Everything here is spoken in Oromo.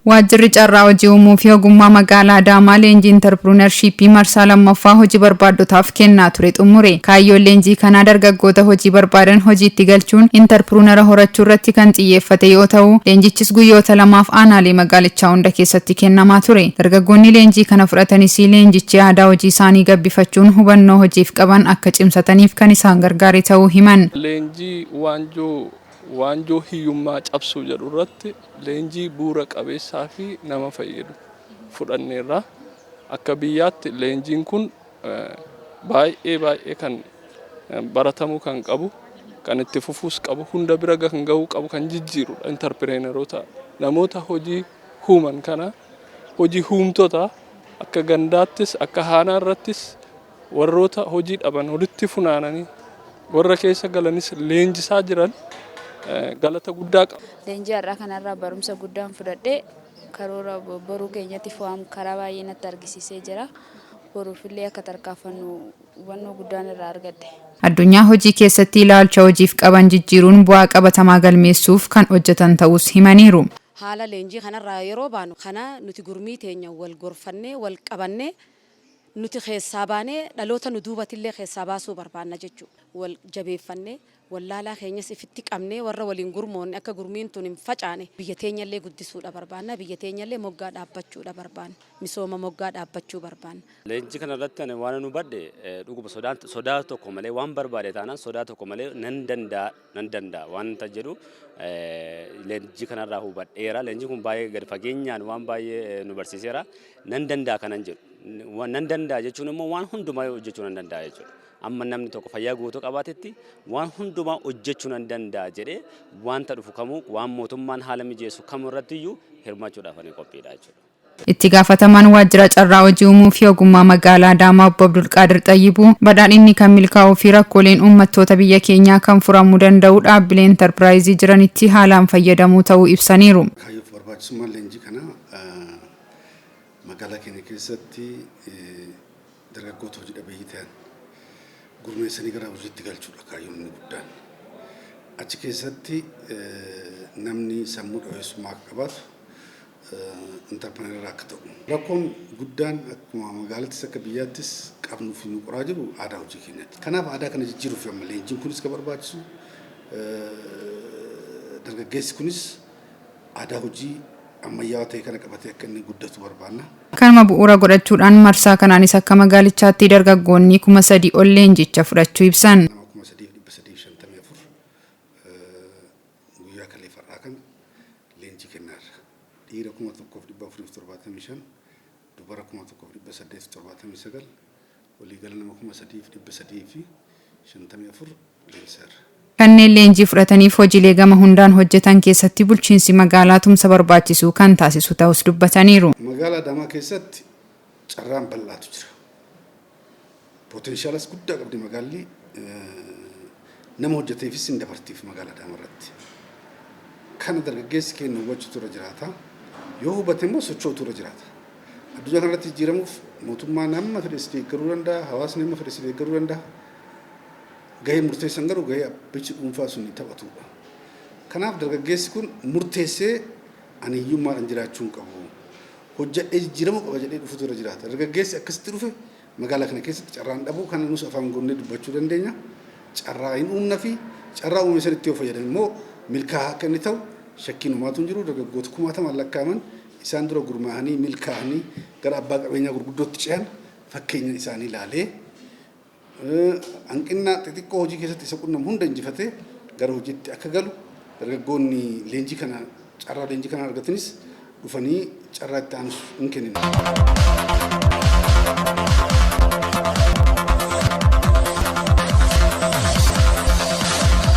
Waajjirri carraa hojii uumuu fi ogummaa magaalaa Adaamaa leenjii intarpiriinershiippii marsaa lammaffaa hojii barbaadotaaf kennaa ture xumure. Kaayyoon leenjii kanaa dargaggoota hojii barbaadan hojiitti galchuun intarpiriinera horachuu irratti kan xiyyeeffate yoo ta'u, leenjichis guyyoota lamaaf aanaalee magaalichaa hunda keessatti kennamaa ture. Dargaggoonni leenjii kana fudhatanis leenjichi aadaa hojii isaanii gabbifachuun hubannoo hojiif qaban akka cimsataniif kan isaan gargaare ta'uu himan. Leenjii waanjoo hiyyummaa cabsuu jedhu irratti leenjii bu'uura qabeessaa fi nama fayyadu fudhanneerra. Akka biyyaatti leenjiin kun baay'ee kan baratamuu kan qabu, kan itti fufuus qabu, hunda bira kan gahuu qabu, kan jijjiirudha. Intarpireeneroota namoota hojii uuman kana hojii uumtoota akka gandaattis akka haanaa irrattis warroota hojii dhaban walitti funaananii warra keessa galanis leenjisaa jiran galata guddaa qaba. Leenjii har'a kanarraa barumsa guddaan fudhadhee karoora boruu keenyatti fo'amu karaa baay'ee natti argisiisee jira. Boruufillee akka tarkaanfannu hubannoo guddaan irraa argadhe. Addunyaa hojii keessatti ilaalcha hojiif qaban jijjiiruun bu'aa qabatamaa galmeessuuf kan hojjetan ta'us himaniiru. Haala leenjii kanarraa yeroo baanu kana nuti gurmii teenya wal gorfannee wal qabannee nuti keessaa baanee dhaloota nu duubatillee keessaa baasuu barbaanna jechuudha. Wal jabeeffannee wallaalaa keenyas ifitti qabnee warra waliin gurmoonne akka gurmiin tun hin facaane biyya teenyallee guddisuudha barbaanna, biyya teenyallee moggaa dhaabbachuudha barbaanna, misooma moggaa dhaabbachuu barbaanna. Leenjii kana irratti waan nu badde dhuguma sodaa tokko malee waan barbaade taanaan sodaa tokko malee nan danda'a waan ta jedhu leenjii kanarraa hubadheera. Leenjii kun baay'ee gadi fageenyaan waan baay'ee nu barsiiseera. Nan danda'a kanan jedhu. Nan danda'a jechuun immoo waan hundumaa hojjechuu nan danda'a jechuudha. Amma namni tokko fayyaa guutuu qabaatetti waan hundumaa hojjechuu nan danda'a jedhee wanta dhufu kamuu waan mootummaan haala mijeessu kamuu irratti iyyuu hirmaachuudhaaf ani qophiidha jechuudha. Itti gaafatamaan waajjira carraa hojii uumuu fi ogummaa magaalaa Adaamaa Obbo Abdulqaadir Xayyibuu badhaadhinni kan milkaa'uu fi rakkooleen uummattoota biyya keenyaa kan furamuu danda'u dhaabbilee intarpiraayizii jiranitti haalaan fayyadamuu ta'uu ibsaniiru. Kaayyoof barbaachisummaan leenjii kana magaalaa keenya keessatti dargaggoota hojii dhabeeyyii ta'an gurmeessanii gara hojiitti galchuudha kaayyoon inni guddaan. Achi keessatti namni sammuu dhabeessummaa akka qabaatu intarpireeneraa akka ta'u. Rakkoon guddaan akkuma magaalattis akka biyyaattis qabnuu fi nu qoraa jiru aadaa hojii keenyatti. Kanaaf aadaa kana jijjiiruuf amma leenjiin kunis kan barbaachisu dargaggeessi kunis aadaa hojii ammayyaawaa ta'e kana qabatee akka inni guddatu barbaanna. Kanuma bu'uura godhachuudhaan marsaa kanaanis akka magaalichaatti dargaggoonni 3,000 ol leenjicha fudhachuu ibsan. 3,354 guyyaa kaleessaa kan leenjii kennaarra. Dhiira 1,475, dubara 1,879, waliigala nama 3,354 leenjisaarra. Kanneen leenjii fudhataniif hojiilee gama hundaan hojjetan keessatti bulchiinsi magaalaa tumsa barbaachisu kan taasisu ta'us dubbataniiru. Magaalaa Adaamaa keessatti carraan bal'aatu jira. Poteenshaalas guddaa qabdi magaalli nama hojjeteefis hin dabartiif magaalaa Adaamaa irratti. Kana dargaggeessi keenya hubachuutu irra jiraata. Yoo hubate immoo sochootu irra jiraata. Addunyaa kanarratti jijjiiramuuf mootummaan amma fedhes deeggaruu danda'a, hawaasni amma fedhes deeggaruu danda'a. Gahee murteessan garuu gahee abbichi dhuunfaa sun ni taphatudha. Kanaaf dargaggeessi kun murteessee ani hiyyummaadhaan jiraachuu hin qabu. Hojjedhee jijjiiramuu qaba jedhee dhufuutu irra jiraata. Dargaggeessi akkasitti dhufe magaalaa kana keessatti carraan dhabuu kana nus afaan guunnee dubbachuu dandeenya. Carraa hin uumna fi carraa uume sanitti yoo fayyadamu immoo milkaa'aa akka inni ta'u shakkiin uumaatu hin jiru. Dargaggoota 10,000 lakkaa'aman isaan dura gurmaa'anii milkaa'anii gara abbaa qabeenyaa gurguddootti ce'an fakkeenya isaanii ilaalee hanqina xixiqqoo hojii keessatti isa qunnamu hunda injifatee gara hojiitti akka galu dargaggoonni leenjii kana carraa leenjii kana argatanis dhufanii carraa itti aansu hin kennina.